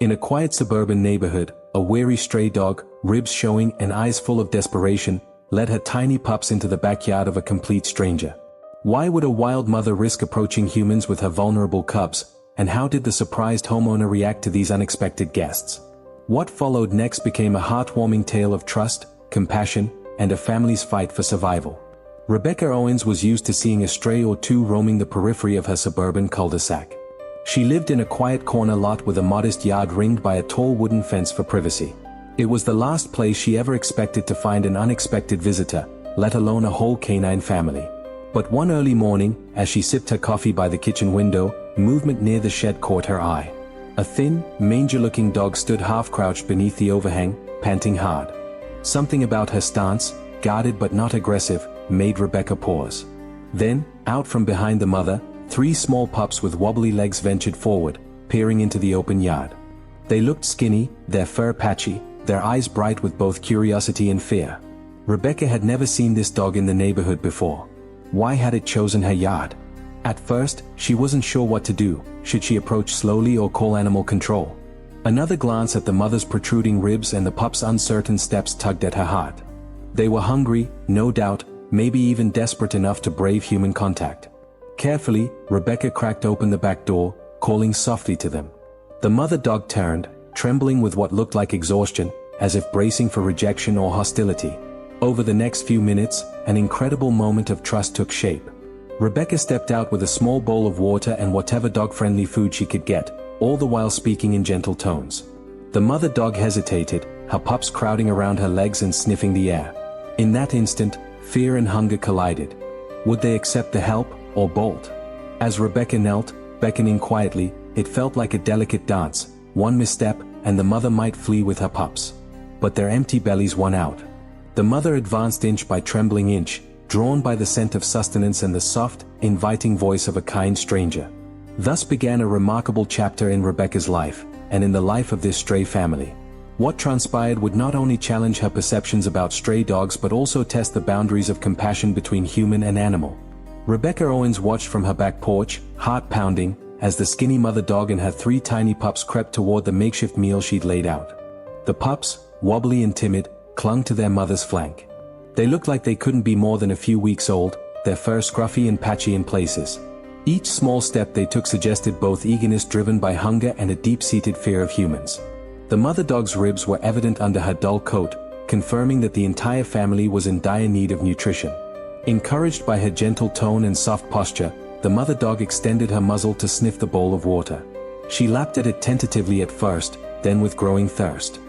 In a quiet suburban neighborhood, a weary stray dog, ribs showing and eyes full of desperation, led her tiny pups into the backyard of a complete stranger. Why would a wild mother risk approaching humans with her vulnerable cubs, and how did the surprised homeowner react to these unexpected guests? What followed next became a heartwarming tale of trust, compassion, and a family's fight for survival. Rebecca Owens was used to seeing a stray or two roaming the periphery of her suburban cul-de-sac. She lived in a quiet corner lot with a modest yard ringed by a tall wooden fence for privacy. It was the last place she ever expected to find an unexpected visitor, let alone a whole canine family. But one early morning, as she sipped her coffee by the kitchen window, movement near the shed caught her eye. A thin, manger-looking dog stood half-crouched beneath the overhang, panting hard. Something about her stance, guarded but not aggressive, made Rebecca pause. Then, out from behind the mother, 3 small pups with wobbly legs ventured forward, peering into the open yard. They looked skinny, their fur patchy, their eyes bright with both curiosity and fear. Rebecca had never seen this dog in the neighborhood before. Why had it chosen her yard? At first, she wasn't sure what to do. Should she approach slowly or call animal control? Another glance at the mother's protruding ribs and the pup's uncertain steps tugged at her heart. They were hungry, no doubt, maybe even desperate enough to brave human contact. Carefully, Rebecca cracked open the back door, calling softly to them. The mother dog turned, trembling with what looked like exhaustion, as if bracing for rejection or hostility. Over the next few minutes, an incredible moment of trust took shape. Rebecca stepped out with a small bowl of water and whatever dog-friendly food she could get, all the while speaking in gentle tones. The mother dog hesitated, her pups crowding around her legs and sniffing the air. In that instant, fear and hunger collided. Would they accept the help, or bolt? As Rebecca knelt, beckoning quietly, it felt like a delicate dance. One misstep, and the mother might flee with her pups. But their empty bellies won out. The mother advanced inch by trembling inch, drawn by the scent of sustenance and the soft, inviting voice of a kind stranger. Thus began a remarkable chapter in Rebecca's life, and in the life of this stray family. What transpired would not only challenge her perceptions about stray dogs but also test the boundaries of compassion between human and animal. Rebecca Owens watched from her back porch, heart pounding, as the skinny mother dog and her 3 tiny pups crept toward the makeshift meal she'd laid out. The pups, wobbly and timid, clung to their mother's flank. They looked like they couldn't be more than a few weeks old, their fur scruffy and patchy in places. Each small step they took suggested both eagerness driven by hunger and a deep-seated fear of humans. The mother dog's ribs were evident under her dull coat, confirming that the entire family was in dire need of nutrition. Encouraged by her gentle tone and soft posture, the mother dog extended her muzzle to sniff the bowl of water. She lapped at it tentatively at first, then with growing thirst.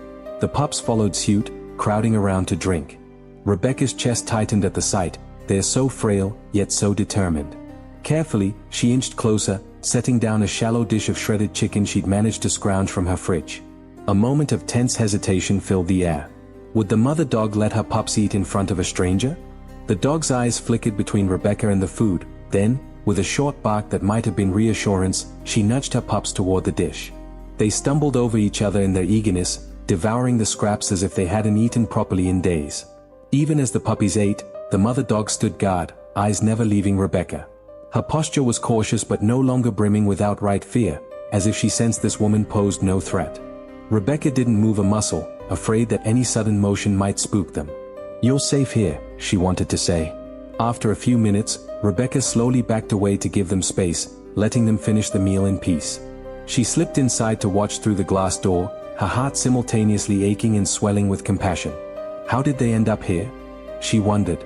The pups followed suit, crowding around to drink. Rebecca's chest tightened at the sight. They're so frail, yet so determined. Carefully, she inched closer, setting down a shallow dish of shredded chicken she'd managed to scrounge from her fridge. A moment of tense hesitation filled the air. Would the mother dog let her pups eat in front of a stranger? The dog's eyes flickered between Rebecca and the food, then, with a short bark that might have been reassurance, she nudged her pups toward the dish. They stumbled over each other in their eagerness, devouring the scraps as if they hadn't eaten properly in days. Even as the puppies ate, the mother dog stood guard, eyes never leaving Rebecca. Her posture was cautious but no longer brimming with outright fear, as if she sensed this woman posed no threat. Rebecca didn't move a muscle, afraid that any sudden motion might spook them. "You're safe here," she wanted to say. After a few minutes, Rebecca slowly backed away to give them space, letting them finish the meal in peace. She slipped inside to watch through the glass door, her heart simultaneously aching and swelling with compassion. How did they end up here? She wondered.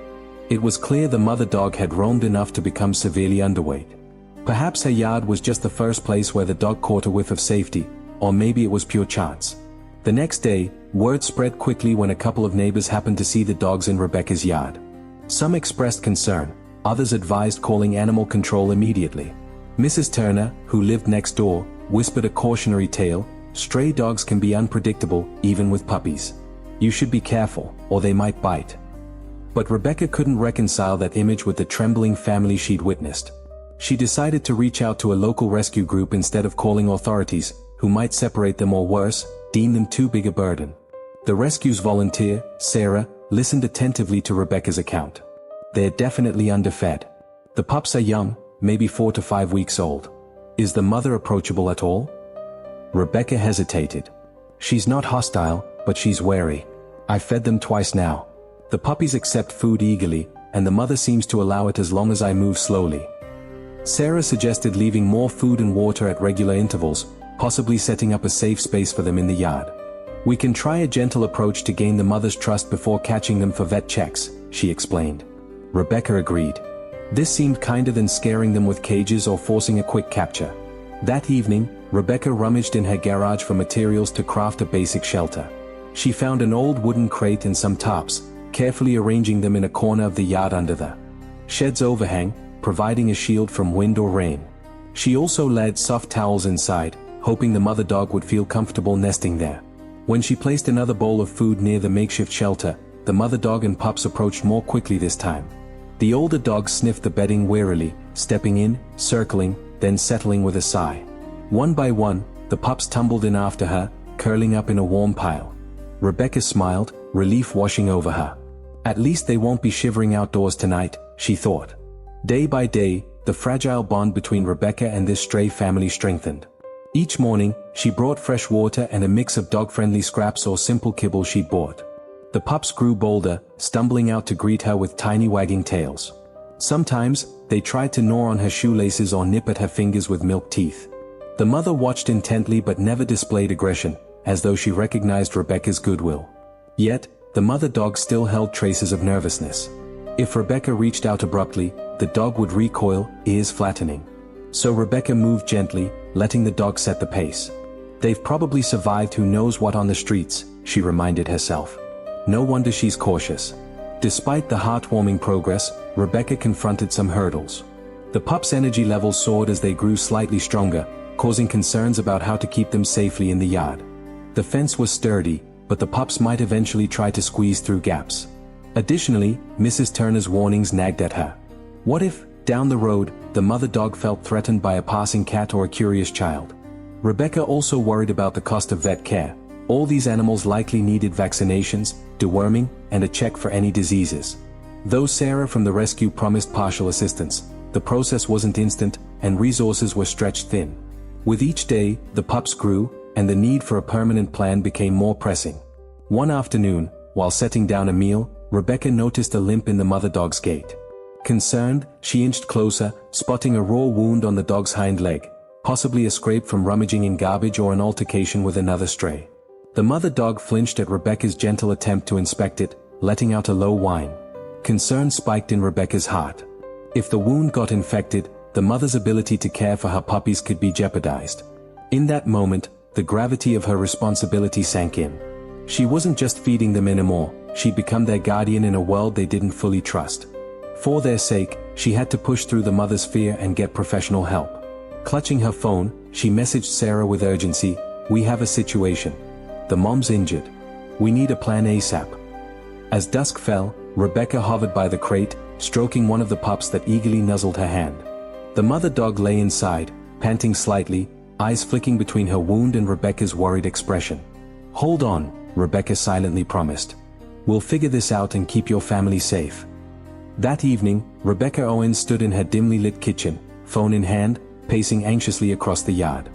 It was clear the mother dog had roamed enough to become severely underweight. Perhaps her yard was just the first place where the dog caught a whiff of safety, or maybe it was pure chance. The next day, word spread quickly when a couple of neighbors happened to see the dogs in Rebecca's yard. Some expressed concern, others advised calling animal control immediately. Mrs. Turner, who lived next door, whispered a cautionary tale: "Stray dogs can be unpredictable, even with puppies. You should be careful, or they might bite." But Rebecca couldn't reconcile that image with the trembling family she'd witnessed. She decided to reach out to a local rescue group instead of calling authorities, who might separate them or worse, deem them too big a burden. The rescue's volunteer, Sarah, listened attentively to Rebecca's account. "They're definitely underfed. The pups are young, maybe 4 to 5 weeks old. Is the mother approachable at all?" Rebecca hesitated. She's not hostile, but she's wary. I fed them twice now. The puppies accept food eagerly, and the mother seems to allow it as long as I move slowly. Sarah suggested leaving more food and water at regular intervals, possibly setting up a safe space for them in the yard. We can try a gentle approach to gain the mother's trust before catching them for vet checks, she explained. Rebecca agreed. This seemed kinder than scaring them with cages or forcing a quick capture. That evening, Rebecca rummaged in her garage for materials to craft a basic shelter. She found an old wooden crate and some tarps, carefully arranging them in a corner of the yard under the shed's overhang, providing a shield from wind or rain. She also laid soft towels inside, hoping the mother dog would feel comfortable nesting there. When she placed another bowl of food near the makeshift shelter, the mother dog and pups approached more quickly this time. The older dog sniffed the bedding wearily, stepping in, circling, then settling with a sigh. One by one, the pups tumbled in after her, curling up in a warm pile. Rebecca smiled, relief washing over her. At least they won't be shivering outdoors tonight, she thought. Day by day, the fragile bond between Rebecca and this stray family strengthened. Each morning, she brought fresh water and a mix of dog-friendly scraps or simple kibble she'd bought. The pups grew bolder, stumbling out to greet her with tiny wagging tails. Sometimes, they tried to gnaw on her shoelaces or nip at her fingers with milk teeth. The mother watched intently but never displayed aggression, as though she recognized Rebecca's goodwill. Yet, the mother dog still held traces of nervousness. If Rebecca reached out abruptly, the dog would recoil, ears flattening. So Rebecca moved gently, letting the dog set the pace. They've probably survived who knows what on the streets, she reminded herself. No wonder she's cautious. Despite the heartwarming progress, Rebecca confronted some hurdles. The pups' energy levels soared as they grew slightly stronger, causing concerns about how to keep them safely in the yard. The fence was sturdy, but the pups might eventually try to squeeze through gaps. Additionally, Mrs. Turner's warnings nagged at her. What if, down the road, the mother dog felt threatened by a passing cat or a curious child? Rebecca also worried about the cost of vet care. All these animals likely needed vaccinations, deworming, and a check for any diseases. Though Sarah from the rescue promised partial assistance, the process wasn't instant, and resources were stretched thin. With each day, the pups grew, and the need for a permanent plan became more pressing. One afternoon, while setting down a meal, Rebecca noticed a limp in the mother dog's gait. Concerned, she inched closer, spotting a raw wound on the dog's hind leg, possibly a scrape from rummaging in garbage or an altercation with another stray. The mother dog flinched at Rebecca's gentle attempt to inspect it, letting out a low whine. Concern spiked in Rebecca's heart. If the wound got infected, the mother's ability to care for her puppies could be jeopardized. In that moment, the gravity of her responsibility sank in. She wasn't just feeding them anymore, she'd become their guardian in a world they didn't fully trust. For their sake, she had to push through the mother's fear and get professional help. Clutching her phone, she messaged Sarah with urgency, "We have a situation. The mom's injured. We need a plan ASAP." As dusk fell, Rebecca hovered by the crate, stroking one of the pups that eagerly nuzzled her hand. The mother dog lay inside, panting slightly, eyes flicking between her wound and Rebecca's worried expression. "Hold on," Rebecca silently promised. "We'll figure this out and keep your family safe." That evening, Rebecca Owens stood in her dimly lit kitchen, phone in hand, pacing anxiously across the yard.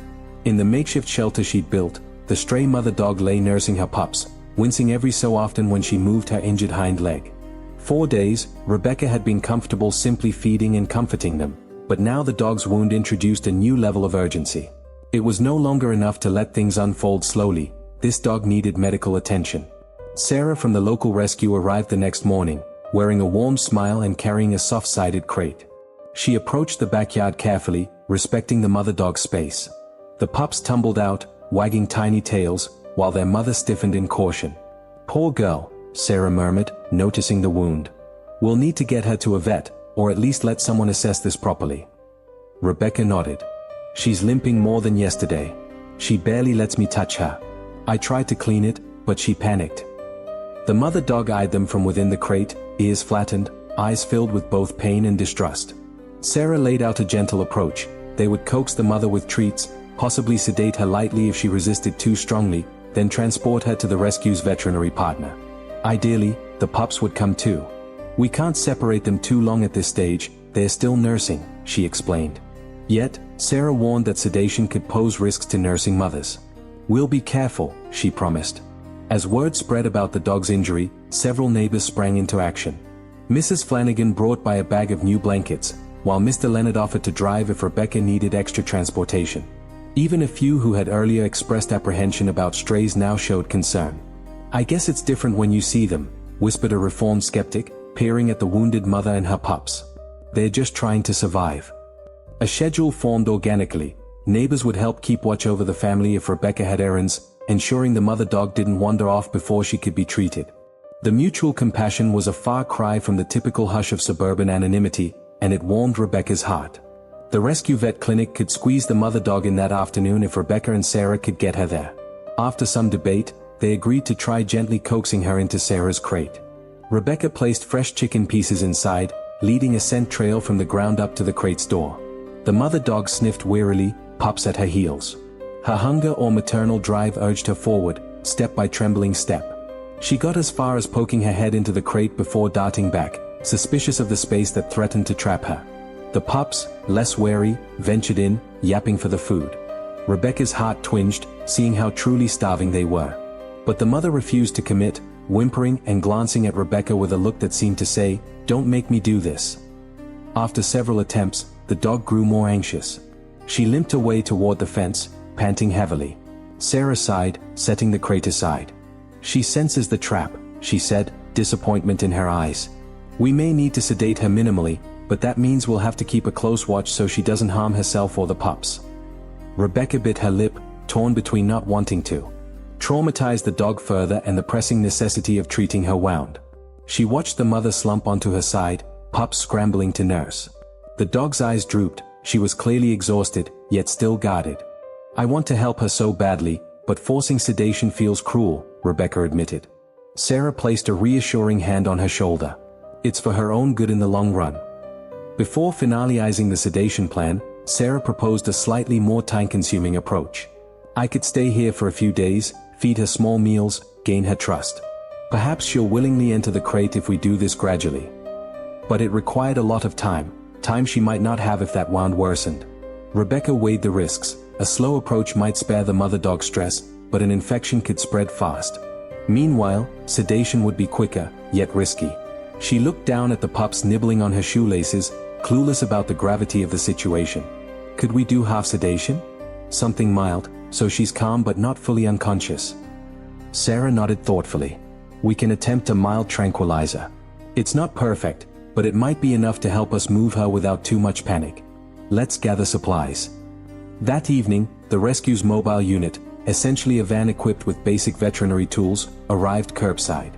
In the makeshift shelter she'd built, the stray mother dog lay nursing her pups, wincing every so often when she moved her injured hind leg. 4 days, Rebecca had been comfortable simply feeding and comforting them, but now the dog's wound introduced a new level of urgency. It was no longer enough to let things unfold slowly, this dog needed medical attention. Sarah from the local rescue arrived the next morning, wearing a warm smile and carrying a soft-sided crate. She approached the backyard carefully, respecting the mother dog's space. The pups tumbled out, wagging tiny tails, while their mother stiffened in caution. "Poor girl," Sarah murmured, noticing the wound. "We'll need to get her to a vet, or at least let someone assess this properly." Rebecca nodded. "She's limping more than yesterday. She barely lets me touch her. I tried to clean it, but she panicked." The mother dog eyed them from within the crate, ears flattened, eyes filled with both pain and distrust. Sarah laid out a gentle approach. They would coax the mother with treats, possibly sedate her lightly if she resisted too strongly, then transport her to the rescue's veterinary partner. Ideally, the pups would come too. "We can't separate them too long at this stage, they're still nursing," she explained. Yet, Sarah warned that sedation could pose risks to nursing mothers. "We'll be careful," she promised. As word spread about the dog's injury, several neighbors sprang into action. Mrs. Flanagan brought by a bag of new blankets, while Mr. Leonard offered to drive if Rebecca needed extra transportation. Even a few who had earlier expressed apprehension about strays now showed concern. "I guess it's different when you see them," whispered a reformed skeptic, peering at the wounded mother and her pups. "They're just trying to survive." A schedule formed organically. Neighbors would help keep watch over the family if Rebecca had errands, ensuring the mother dog didn't wander off before she could be treated. The mutual compassion was a far cry from the typical hush of suburban anonymity, and it warmed Rebecca's heart. The rescue vet clinic could squeeze the mother dog in that afternoon if Rebecca and Sarah could get her there. After some debate, they agreed to try gently coaxing her into Sarah's crate. Rebecca placed fresh chicken pieces inside, leading a scent trail from the ground up to the crate's door. The mother dog sniffed wearily, pups at her heels. Her hunger or maternal drive urged her forward, step by trembling step. She got as far as poking her head into the crate before darting back, suspicious of the space that threatened to trap her. The pups, less wary, ventured in, yapping for the food. Rebecca's heart twinged, seeing how truly starving they were. But the mother refused to commit, whimpering and glancing at Rebecca with a look that seemed to say, "Don't make me do this." After several attempts, the dog grew more anxious. She limped away toward the fence, panting heavily. Sarah sighed, setting the crate aside. "She senses the trap," she said, disappointment in her eyes. "We may need to sedate her minimally, but that means we'll have to keep a close watch so she doesn't harm herself or the pups." Rebecca bit her lip, torn between not wanting to traumatize the dog further and the pressing necessity of treating her wound. She watched the mother slump onto her side, pups scrambling to nurse. The dog's eyes drooped, she was clearly exhausted, yet still guarded. "I want to help her so badly, but forcing sedation feels cruel," Rebecca admitted. Sarah placed a reassuring hand on her shoulder. "It's for her own good in the long run." Before finalizing the sedation plan, Sarah proposed a slightly more time-consuming approach. "I could stay here for a few days, feed her small meals, gain her trust. Perhaps she'll willingly enter the crate if we do this gradually." But it required a lot of time she might not have if that wound worsened. Rebecca weighed the risks. A slow approach might spare the mother dog stress, but an infection could spread fast. Meanwhile, sedation would be quicker, yet risky. She looked down at the pups nibbling on her shoelaces, clueless about the gravity of the situation. "Could we do half sedation? Something mild, so she's calm but not fully unconscious." Sarah nodded thoughtfully. "We can attempt a mild tranquilizer. It's not perfect, but it might be enough to help us move her without too much panic. Let's gather supplies." That evening, the rescue's mobile unit, essentially a van equipped with basic veterinary tools, arrived curbside.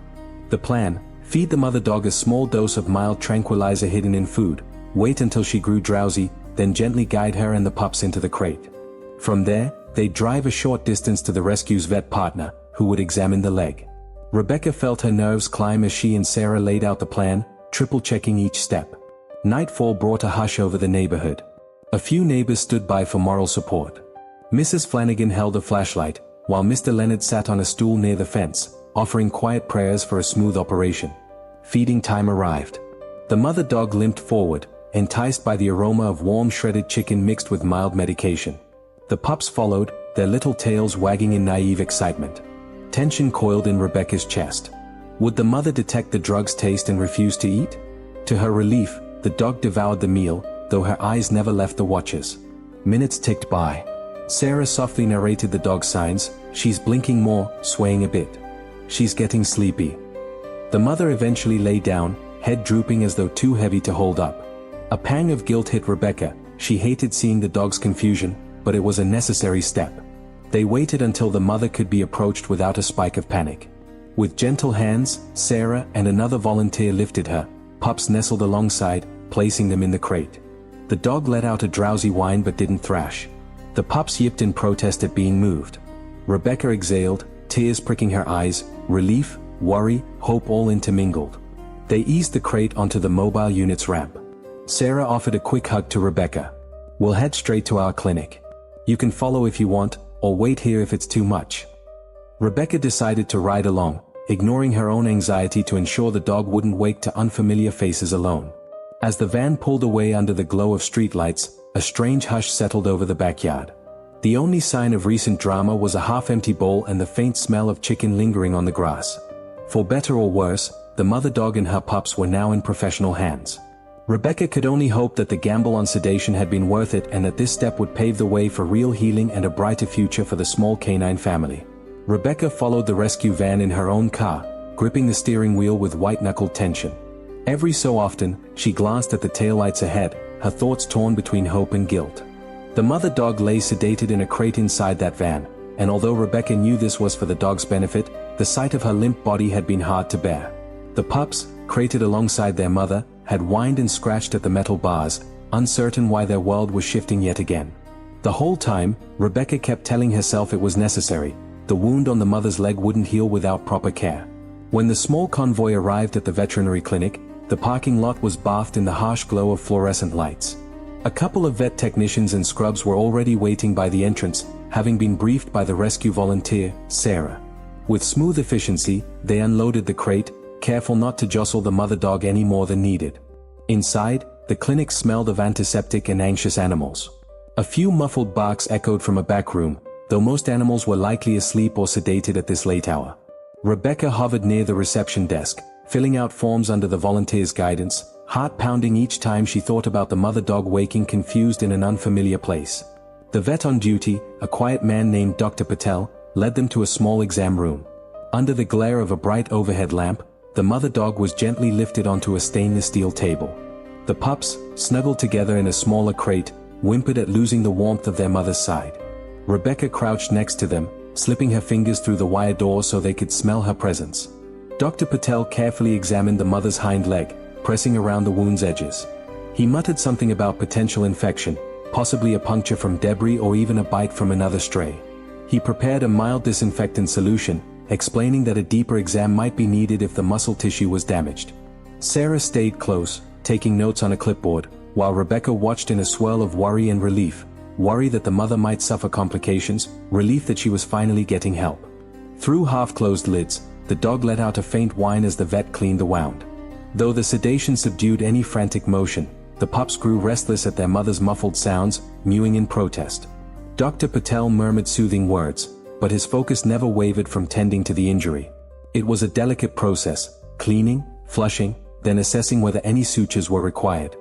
The plan: feed the mother dog a small dose of mild tranquilizer hidden in food, wait until she grew drowsy, then gently guide her and the pups into the crate. From there, they'd drive a short distance to the rescue's vet partner, who would examine the leg. Rebecca felt her nerves climb as she and Sarah laid out the plan, triple-checking each step. Nightfall brought a hush over the neighborhood. A few neighbors stood by for moral support. Mrs. Flanagan held a flashlight, while Mr. Leonard sat on a stool near the fence, offering quiet prayers for a smooth operation. Feeding time arrived. The mother dog limped forward, enticed by the aroma of warm shredded chicken mixed with mild medication. The pups followed, their little tails wagging in naive excitement. Tension coiled in Rebecca's chest. Would the mother detect the drug's taste and refuse to eat? To her relief, the dog devoured the meal, though her eyes never left the watchers. Minutes ticked by. Sarah softly narrated the dog's signs. "She's blinking more, swaying a bit. She's getting sleepy." The mother eventually lay down, head drooping as though too heavy to hold up. A pang of guilt hit Rebecca. She hated seeing the dog's confusion, but it was a necessary step. They waited until the mother could be approached without a spike of panic. With gentle hands, Sarah and another volunteer lifted her. Pups nestled alongside, placing them in the crate. The dog let out a drowsy whine but didn't thrash. The pups yipped in protest at being moved. Rebecca exhaled, tears pricking her eyes, relief, worry, hope all intermingled. They eased the crate onto the mobile unit's ramp. Sarah offered a quick hug to Rebecca. "We'll head straight to our clinic. You can follow if you want, or wait here if it's too much." Rebecca decided to ride along, ignoring her own anxiety to ensure the dog wouldn't wake to unfamiliar faces alone. As the van pulled away under the glow of streetlights, a strange hush settled over the backyard. The only sign of recent drama was a half-empty bowl and the faint smell of chicken lingering on the grass. For better or worse, the mother dog and her pups were now in professional hands. Rebecca could only hope that the gamble on sedation had been worth it and that this step would pave the way for real healing and a brighter future for the small canine family. Rebecca followed the rescue van in her own car, gripping the steering wheel with white-knuckled tension. Every so often, she glanced at the taillights ahead, her thoughts torn between hope and guilt. The mother dog lay sedated in a crate inside that van, and although Rebecca knew this was for the dog's benefit, the sight of her limp body had been hard to bear. The pups, crated alongside their mother, had whined and scratched at the metal bars, uncertain why their world was shifting yet again. The whole time, Rebecca kept telling herself it was necessary. The wound on the mother's leg wouldn't heal without proper care. When the small convoy arrived at the veterinary clinic, the parking lot was bathed in the harsh glow of fluorescent lights. A couple of vet technicians and scrubs were already waiting by the entrance, having been briefed by the rescue volunteer, Sarah. With smooth efficiency, they unloaded the crate, careful not to jostle the mother dog any more than needed. Inside, the clinic smelled of antiseptic and anxious animals. A few muffled barks echoed from a back room, though most animals were likely asleep or sedated at this late hour. Rebecca hovered near the reception desk, filling out forms under the volunteer's guidance, heart pounding each time she thought about the mother dog waking confused in an unfamiliar place. The vet on duty, a quiet man named Dr. Patel, led them to a small exam room. Under the glare of a bright overhead lamp, the mother dog was gently lifted onto a stainless steel table. The pups, snuggled together in a smaller crate, whimpered at losing the warmth of their mother's side. Rebecca crouched next to them, slipping her fingers through the wire door so they could smell her presence. Dr. Patel carefully examined the mother's hind leg, pressing around the wound's edges. He muttered something about potential infection, possibly a puncture from debris or even a bite from another stray. He prepared a mild disinfectant solution, explaining that a deeper exam might be needed if the muscle tissue was damaged. Sarah stayed close, taking notes on a clipboard, while Rebecca watched in a swirl of worry and relief. Worry that the mother might suffer complications, relief that she was finally getting help. Through half-closed lids, the dog let out a faint whine as the vet cleaned the wound. Though the sedation subdued any frantic motion, the pups grew restless at their mother's muffled sounds, mewing in protest. Dr. Patel murmured soothing words, but his focus never wavered from tending to the injury. It was a delicate process, cleaning, flushing, then assessing whether any sutures were required.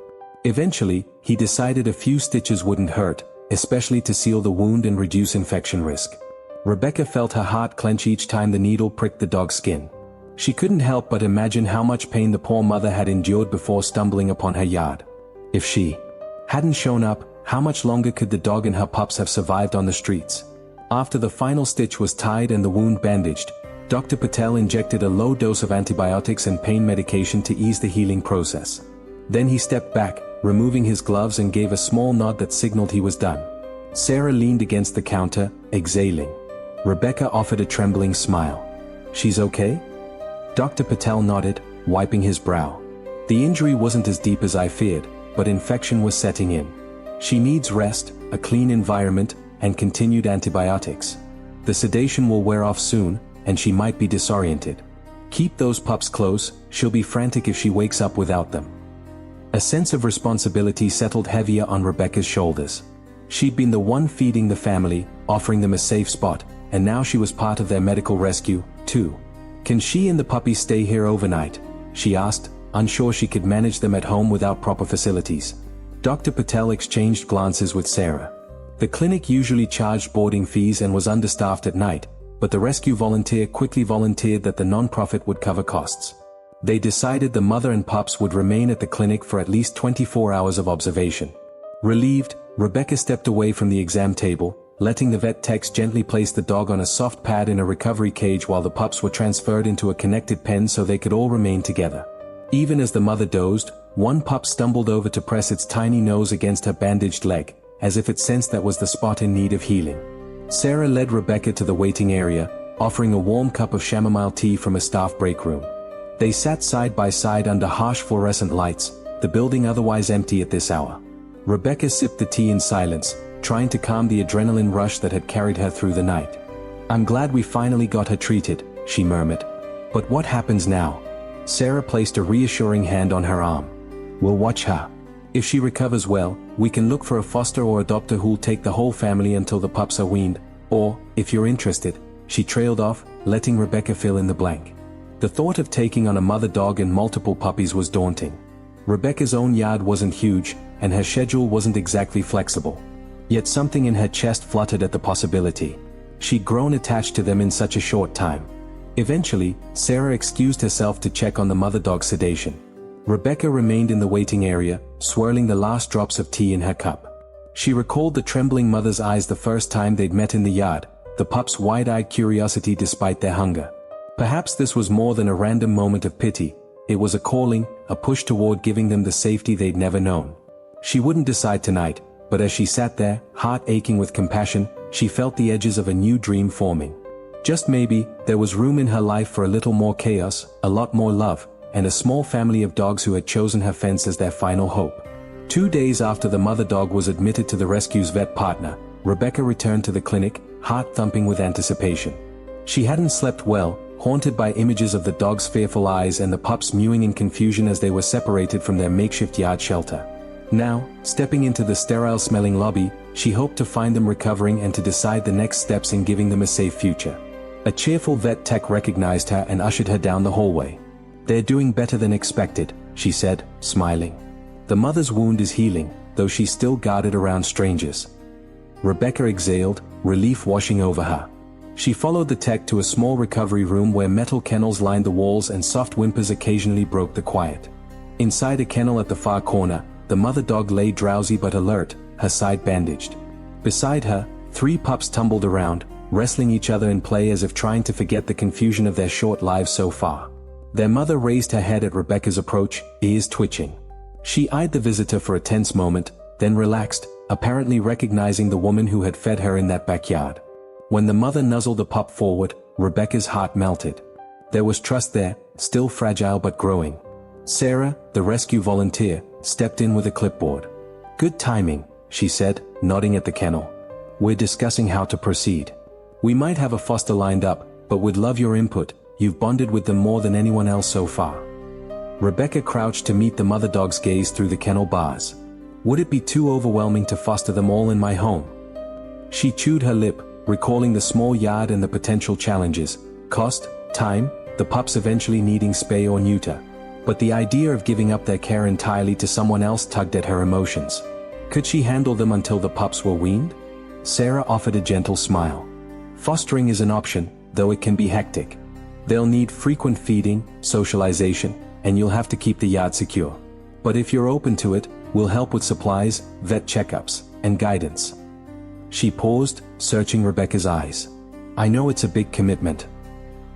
Eventually, he decided a few stitches wouldn't hurt, especially to seal the wound and reduce infection risk. Rebecca felt her heart clench each time the needle pricked the dog's skin. She couldn't help but imagine how much pain the poor mother had endured before stumbling upon her yard. If she hadn't shown up, how much longer could the dog and her pups have survived on the streets? After the final stitch was tied and the wound bandaged, Dr. Patel injected a low dose of antibiotics and pain medication to ease the healing process. Then he stepped back, removing his gloves, and gave a small nod that signaled he was done. Sarah leaned against the counter, exhaling. Rebecca offered a trembling smile. "She's okay?" Dr. Patel nodded, wiping his brow. "The injury wasn't as deep as I feared, but infection was setting in. She needs rest, a clean environment, and continued antibiotics. The sedation will wear off soon, and she might be disoriented. Keep those pups close, she'll be frantic if she wakes up without them." A sense of responsibility settled heavier on Rebecca's shoulders. She'd been the one feeding the family, offering them a safe spot, and now she was part of their medical rescue, too. "Can she and the puppies stay here overnight?" she asked, unsure she could manage them at home without proper facilities. Dr. Patel exchanged glances with Sarah. The clinic usually charged boarding fees and was understaffed at night, but the rescue volunteer quickly volunteered that the non-profit would cover costs. They decided the mother and pups would remain at the clinic for at least 24 hours of observation. Relieved, Rebecca stepped away from the exam table, letting the vet techs gently place the dog on a soft pad in a recovery cage while the pups were transferred into a connected pen so they could all remain together. Even as the mother dozed, one pup stumbled over to press its tiny nose against her bandaged leg, as if it sensed that was the spot in need of healing. Sarah led Rebecca to the waiting area, offering a warm cup of chamomile tea from a staff break room. They sat side by side under harsh fluorescent lights, the building otherwise empty at this hour. Rebecca sipped the tea in silence, trying to calm the adrenaline rush that had carried her through the night. "I'm glad we finally got her treated," she murmured. "But what happens now?" Sarah placed a reassuring hand on her arm. "We'll watch her If she recovers well, we can look for a foster or adopter who'll take the whole family until the pups are weaned, or, if you're interested," she trailed off, letting Rebecca fill in the blank. The thought of taking on a mother dog and multiple puppies was daunting. Rebecca's own yard wasn't huge, and her schedule wasn't exactly flexible. Yet something in her chest fluttered at the possibility. She'd grown attached to them in such a short time. Eventually, Sarah excused herself to check on the mother dog's sedation. Rebecca remained in the waiting area, swirling the last drops of tea in her cup. She recalled the trembling mother's eyes the first time they'd met in the yard, the pup's wide-eyed curiosity despite their hunger. Perhaps this was more than a random moment of pity. It was a calling, a push toward giving them the safety they'd never known. She wouldn't decide tonight, but as she sat there, heart aching with compassion, she felt the edges of a new dream forming. Just maybe, there was room in her life for a little more chaos, a lot more love, and a small family of dogs who had chosen her fence as their final hope. 2 days after the mother dog was admitted to the rescue's vet partner, Rebecca returned to the clinic, heart thumping with anticipation. She hadn't slept well, haunted by images of the dog's fearful eyes and the pups mewing in confusion as they were separated from their makeshift yard shelter. Now, stepping into the sterile-smelling lobby, she hoped to find them recovering and to decide the next steps in giving them a safe future. A cheerful vet tech recognized her and ushered her down the hallway. "They're doing better than expected," she said, smiling. "The mother's wound is healing, though she's still guarded around strangers." Rebecca exhaled, relief washing over her. She followed the tech to a small recovery room where metal kennels lined the walls and soft whimpers occasionally broke the quiet. Inside a kennel at the far corner, the mother dog lay drowsy but alert, her side bandaged. Beside her, 3 pups tumbled around, wrestling each other in play as if trying to forget the confusion of their short lives so far. Their mother raised her head at Rebecca's approach, ears twitching. She eyed the visitor for a tense moment, then relaxed, apparently recognizing the woman who had fed her in that backyard. When the mother nuzzled a pup forward, Rebecca's heart melted. There was trust there, still fragile but growing. Sarah, the rescue volunteer, stepped in with a clipboard. "Good timing," she said, nodding at the kennel. "We're discussing how to proceed. We might have a foster lined up, but would love your input. You've bonded with them more than anyone else so far." Rebecca crouched to meet the mother dog's gaze through the kennel bars. "Would it be too overwhelming to foster them all in my home?" She chewed her lip, recalling the small yard and the potential challenges: cost, time, the pups eventually needing spay or neuter. But the idea of giving up their care entirely to someone else tugged at her emotions. Could she handle them until the pups were weaned? Sarah offered a gentle smile. "Fostering is an option, though it can be hectic. They'll need frequent feeding, socialization, and you'll have to keep the yard secure. But if you're open to it, we'll help with supplies, vet checkups, and guidance." She paused, searching Rebecca's eyes. "I know it's a big commitment."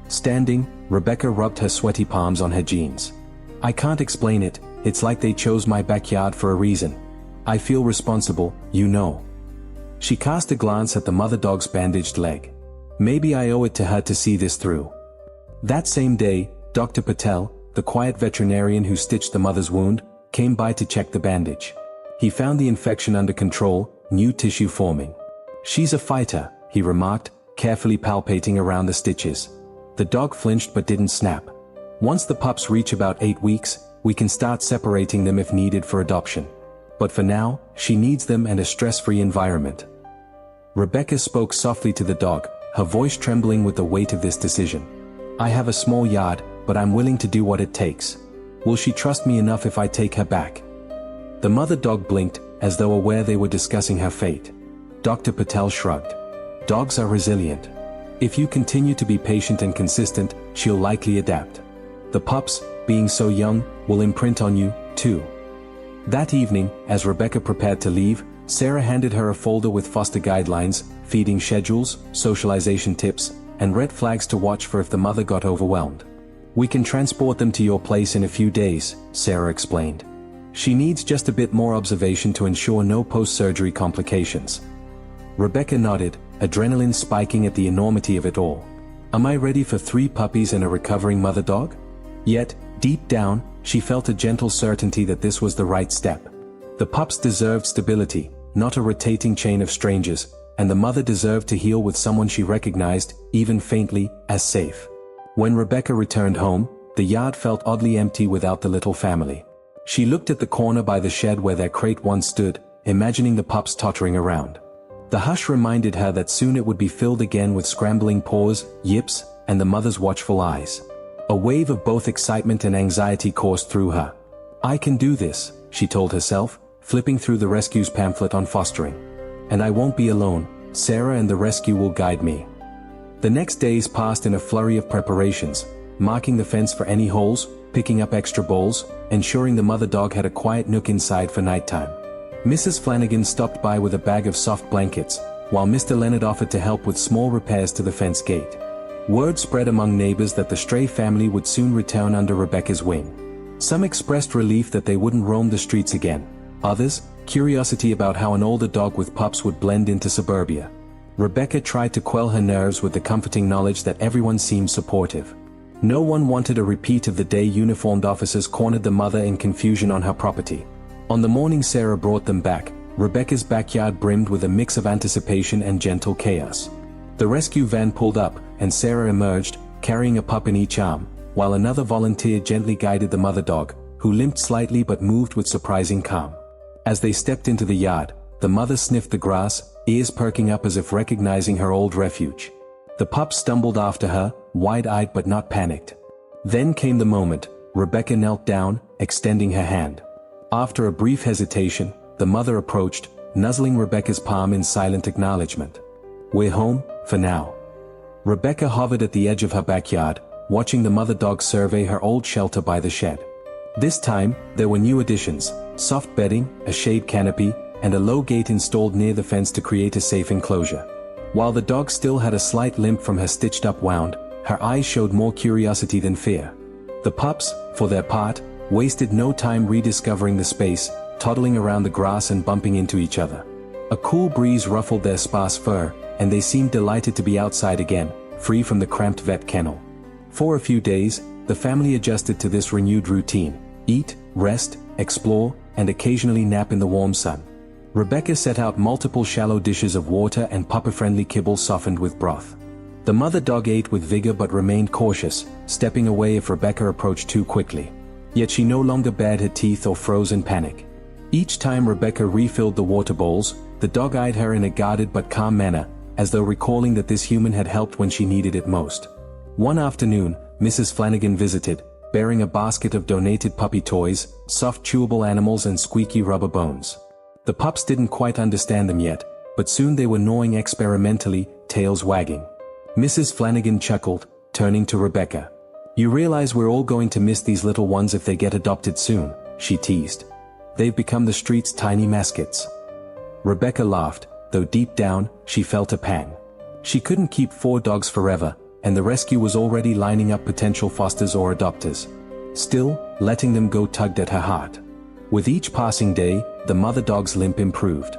Standing, Rebecca rubbed her sweaty palms on her jeans. "I can't explain it, it's like they chose my backyard for a reason. I feel responsible, you know." She cast a glance at the mother dog's bandaged leg. "Maybe I owe it to her to see this through." That same day, Dr. Patel, the quiet veterinarian who stitched the mother's wound, came by to check the bandage. He found the infection under control, new tissue forming. "She's a fighter," he remarked, carefully palpating around the stitches. The dog flinched but didn't snap. "Once the pups reach about 8 weeks, we can start separating them if needed for adoption. But for now, she needs them and a stress-free environment." Rebecca spoke softly to the dog, her voice trembling with the weight of this decision. "I have a small yard, but I'm willing to do what it takes. Will she trust me enough if I take her back?" The mother dog blinked, as though aware they were discussing her fate. Dr. Patel shrugged. "Dogs are resilient. If you continue to be patient and consistent, she'll likely adapt. The pups, being so young, will imprint on you, too." That evening, as Rebecca prepared to leave, Sarah handed her a folder with foster guidelines, feeding schedules, socialization tips, and red flags to watch for if the mother got overwhelmed. "We can transport them to your place in a few days," Sarah explained. "She needs just a bit more observation to ensure no post-surgery complications." Rebecca nodded, adrenaline spiking at the enormity of it all. Am I ready for 3 puppies and a recovering mother dog? Yet, deep down, she felt a gentle certainty that this was the right step. The pups deserved stability, not a rotating chain of strangers, and the mother deserved to heal with someone she recognized, even faintly, as safe. When Rebecca returned home, the yard felt oddly empty without the little family. She looked at the corner by the shed where their crate once stood, imagining the pups tottering around. The hush reminded her that soon it would be filled again with scrambling paws, yips, and the mother's watchful eyes. A wave of both excitement and anxiety coursed through her. "I can do this," she told herself, flipping through the rescue's pamphlet on fostering. "And I won't be alone. Sarah and the rescue will guide me." The next days passed in a flurry of preparations, marking the fence for any holes, picking up extra bowls, ensuring the mother dog had a quiet nook inside for nighttime. Mrs. Flanagan stopped by with a bag of soft blankets, while Mr. Leonard offered to help with small repairs to the fence gate. Word spread among neighbors that the stray family would soon return under Rebecca's wing. Some expressed relief that they wouldn't roam the streets again. Others, curiosity about how an older dog with pups would blend into suburbia. Rebecca tried to quell her nerves with the comforting knowledge that everyone seemed supportive. No one wanted a repeat of the day uniformed officers cornered the mother in confusion on her property. On the morning Sarah brought them back, Rebecca's backyard brimmed with a mix of anticipation and gentle chaos. The rescue van pulled up, and Sarah emerged, carrying a pup in each arm, while another volunteer gently guided the mother dog, who limped slightly but moved with surprising calm. As they stepped into the yard, the mother sniffed the grass, ears perking up as if recognizing her old refuge. The pup stumbled after her, wide-eyed but not panicked. Then came the moment. Rebecca knelt down, extending her hand. After a brief hesitation, the mother approached, nuzzling Rebecca's palm in silent acknowledgement. "We're home, for now." Rebecca hovered at the edge of her backyard, watching the mother dog survey her old shelter by the shed. This time, there were new additions: soft bedding, a shade canopy, and a low gate installed near the fence to create a safe enclosure. While the dog still had a slight limp from her stitched-up wound, her eyes showed more curiosity than fear. The pups, for their part, wasted no time rediscovering the space, toddling around the grass and bumping into each other. A cool breeze ruffled their sparse fur, and they seemed delighted to be outside again, free from the cramped vet kennel. For a few days, the family adjusted to this renewed routine: eat, rest, explore, and occasionally nap in the warm sun. Rebecca set out multiple shallow dishes of water and puppy-friendly kibble softened with broth. The mother dog ate with vigor but remained cautious, stepping away if Rebecca approached too quickly. Yet she no longer bared her teeth or froze in panic. Each time Rebecca refilled the water bowls, the dog eyed her in a guarded but calm manner, as though recalling that this human had helped when she needed it most. One afternoon, Mrs. Flanagan visited, bearing a basket of donated puppy toys, soft chewable animals and squeaky rubber bones. The pups didn't quite understand them yet, but soon they were gnawing experimentally, tails wagging. Mrs. Flanagan chuckled, turning to Rebecca. "You realize we're all going to miss these little ones if they get adopted soon," she teased. "They've become the street's tiny mascots." Rebecca laughed, though deep down, she felt a pang. She couldn't keep 4 dogs forever, and the rescue was already lining up potential fosters or adopters. Still, letting them go tugged at her heart. With each passing day, the mother dog's limp improved.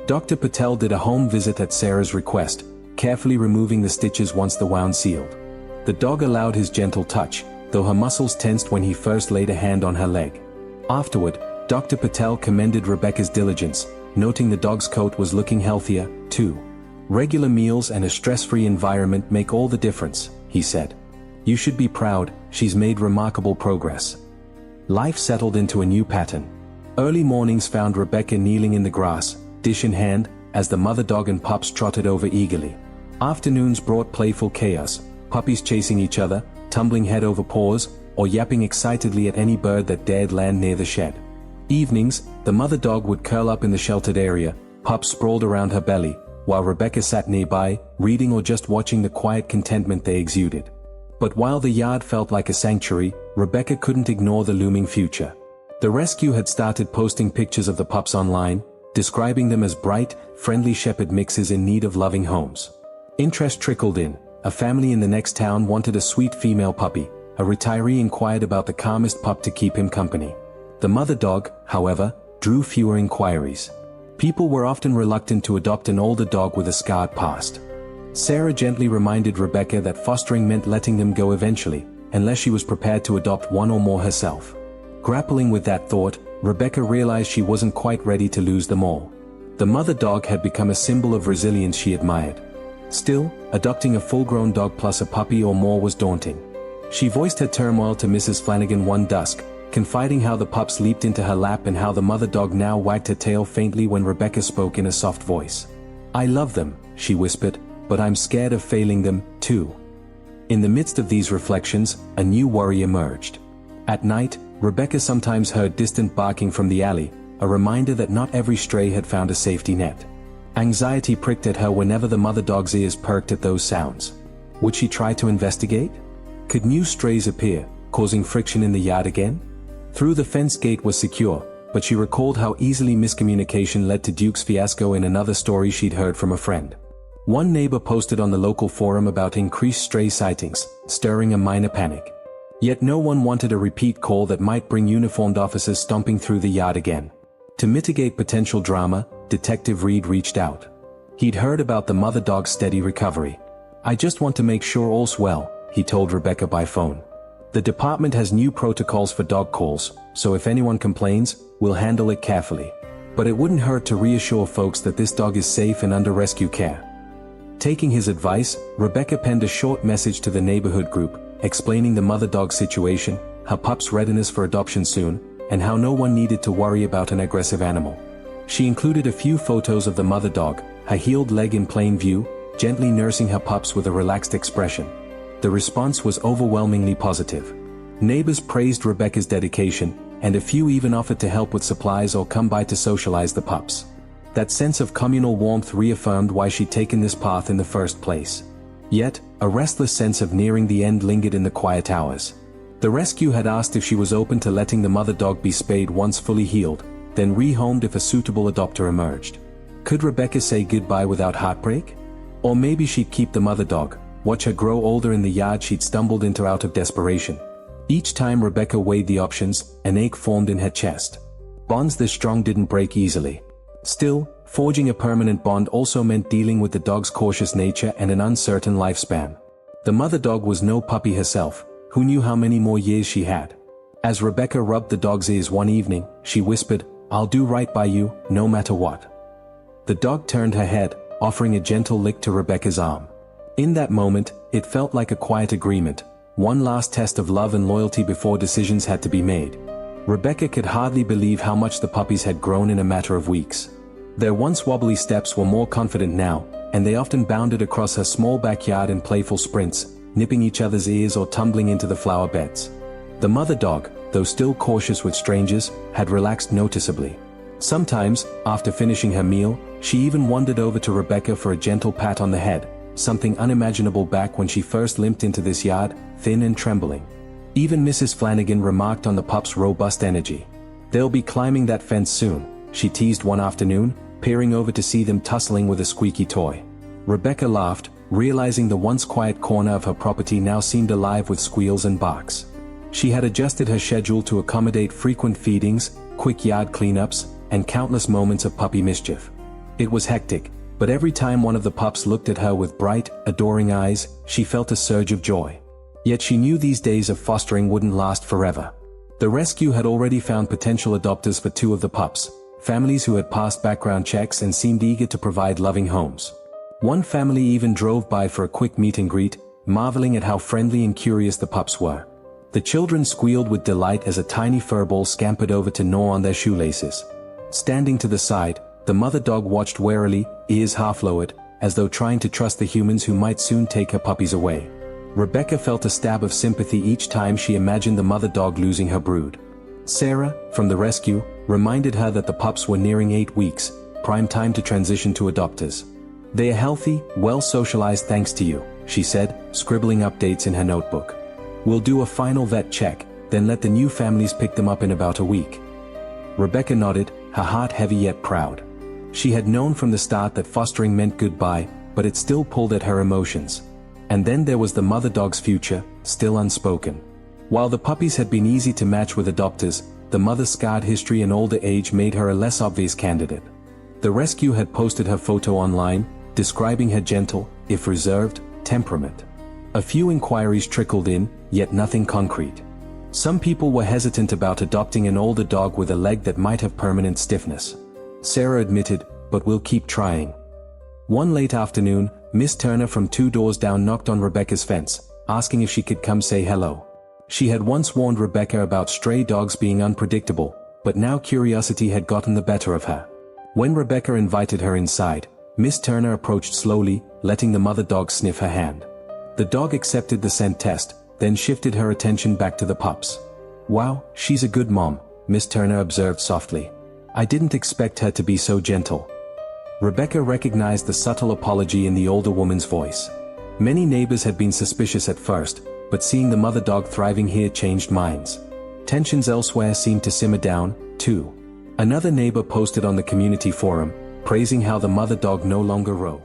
Dr. Patel did a home visit at Sarah's request, carefully removing the stitches once the wound sealed. The dog allowed his gentle touch, though her muscles tensed when he first laid a hand on her leg. Afterward, Dr. Patel commended Rebecca's diligence, noting the dog's coat was looking healthier, too. "Regular meals and a stress-free environment make all the difference," he said. "You should be proud, she's made remarkable progress." Life settled into a new pattern. Early mornings found Rebecca kneeling in the grass, dish in hand, as the mother dog and pups trotted over eagerly. Afternoons brought playful chaos, puppies chasing each other, tumbling head over paws, or yapping excitedly at any bird that dared land near the shed. Evenings, the mother dog would curl up in the sheltered area, pups sprawled around her belly, while Rebecca sat nearby, reading or just watching the quiet contentment they exuded. But while the yard felt like a sanctuary, Rebecca couldn't ignore the looming future. The rescue had started posting pictures of the pups online, describing them as bright, friendly shepherd mixes in need of loving homes. Interest trickled in. A family in the next town wanted a sweet female puppy. A retiree inquired about the calmest pup to keep him company. The mother dog, however, drew fewer inquiries. People were often reluctant to adopt an older dog with a scarred past. Sarah gently reminded Rebecca that fostering meant letting them go eventually, unless she was prepared to adopt one or more herself. Grappling with that thought, Rebecca realized she wasn't quite ready to lose them all. The mother dog had become a symbol of resilience she admired. Still, adopting a full-grown dog plus a puppy or more was daunting. She voiced her turmoil to Mrs. Flanagan one dusk, confiding how the pups leaped into her lap and how the mother dog now wagged her tail faintly when Rebecca spoke in a soft voice. "I love them," she whispered, "but I'm scared of failing them, too." In the midst of these reflections, a new worry emerged. At night, Rebecca sometimes heard distant barking from the alley, a reminder that not every stray had found a safety net. Anxiety pricked at her whenever the mother dog's ears perked at those sounds. Would she try to investigate? Could new strays appear, causing friction in the yard again? Through the fence gate was secure, but she recalled how easily miscommunication led to Duke's fiasco in another story she'd heard from a friend. One neighbor posted on the local forum about increased stray sightings, stirring a minor panic. Yet no one wanted a repeat call that might bring uniformed officers stomping through the yard again. To mitigate potential drama, Detective Reed reached out. He'd heard about the mother dog's steady recovery. "I just want to make sure all's well," he told Rebecca by phone. "The department has new protocols for dog calls, so if anyone complains, we'll handle it carefully. But it wouldn't hurt to reassure folks that this dog is safe and under rescue care." Taking his advice, Rebecca penned a short message to the neighborhood group, explaining the mother dog situation, her pup's readiness for adoption soon, and how no one needed to worry about an aggressive animal. She included a few photos of the mother dog, her healed leg in plain view, gently nursing her pups with a relaxed expression. The response was overwhelmingly positive. Neighbors praised Rebecca's dedication, and a few even offered to help with supplies or come by to socialize the pups. That sense of communal warmth reaffirmed why she'd taken this path in the first place. Yet, a restless sense of nearing the end lingered in the quiet hours. The rescue had asked if she was open to letting the mother dog be spayed once fully healed, then rehomed if a suitable adopter emerged. Could Rebecca say goodbye without heartbreak? Or maybe she'd keep the mother dog, watch her grow older in the yard she'd stumbled into out of desperation. Each time Rebecca weighed the options, an ache formed in her chest. Bonds this strong didn't break easily. Still, forging a permanent bond also meant dealing with the dog's cautious nature and an uncertain lifespan. The mother dog was no puppy herself, who knew how many more years she had. As Rebecca rubbed the dog's ears one evening, she whispered, "I'll do right by you, no matter what." The dog turned her head, offering a gentle lick to Rebecca's arm. In that moment, it felt like a quiet agreement, one last test of love and loyalty before decisions had to be made. Rebecca could hardly believe how much the puppies had grown in a matter of weeks. Their once wobbly steps were more confident now, and they often bounded across her small backyard in playful sprints, nipping each other's ears or tumbling into the flower beds. The mother dog, though still cautious with strangers, had relaxed noticeably. Sometimes, after finishing her meal, she even wandered over to Rebecca for a gentle pat on the head, something unimaginable back when she first limped into this yard, thin and trembling. Even Mrs. Flanagan remarked on the pup's robust energy. "They'll be climbing that fence soon," she teased one afternoon, peering over to see them tussling with a squeaky toy. Rebecca laughed, realizing the once quiet corner of her property now seemed alive with squeals and barks. She had adjusted her schedule to accommodate frequent feedings, quick yard cleanups, and countless moments of puppy mischief. It was hectic, but every time one of the pups looked at her with bright, adoring eyes, she felt a surge of joy. Yet she knew these days of fostering wouldn't last forever. The rescue had already found potential adopters for 2 of the pups, families who had passed background checks and seemed eager to provide loving homes. One family even drove by for a quick meet and greet, marveling at how friendly and curious the pups were. The children squealed with delight as a tiny furball scampered over to gnaw on their shoelaces. Standing to the side, the mother dog watched warily, ears half lowered, as though trying to trust the humans who might soon take her puppies away. Rebecca felt a stab of sympathy each time she imagined the mother dog losing her brood. Sarah, from the rescue, reminded her that the pups were nearing 8 weeks, prime time to transition to adopters. "They are healthy, well socialized thanks to you," she said, scribbling updates in her notebook. "We'll do a final vet check, then let the new families pick them up in about a week." Rebecca nodded, her heart heavy yet proud. She had known from the start that fostering meant goodbye, but it still pulled at her emotions. And then there was the mother dog's future, still unspoken. While the puppies had been easy to match with adopters, the mother's scarred history and older age made her a less obvious candidate. The rescue had posted her photo online, describing her gentle, if reserved, temperament. A few inquiries trickled in, yet nothing concrete. Some people were hesitant about adopting an older dog with a leg that might have permanent stiffness. Sarah admitted, "But we'll keep trying." One late afternoon, Miss Turner from 2 doors down knocked on Rebecca's fence, asking if she could come say hello. She had once warned Rebecca about stray dogs being unpredictable, but now curiosity had gotten the better of her. When Rebecca invited her inside, Miss Turner approached slowly, letting the mother dog sniff her hand. The dog accepted the scent test, then shifted her attention back to the pups. "Wow, she's a good mom," Miss Turner observed softly. "I didn't expect her to be so gentle." Rebecca recognized the subtle apology in the older woman's voice. Many neighbors had been suspicious at first, but seeing the mother dog thriving here changed minds. Tensions elsewhere seemed to simmer down, too. Another neighbor posted on the community forum, praising how the mother dog no longer row.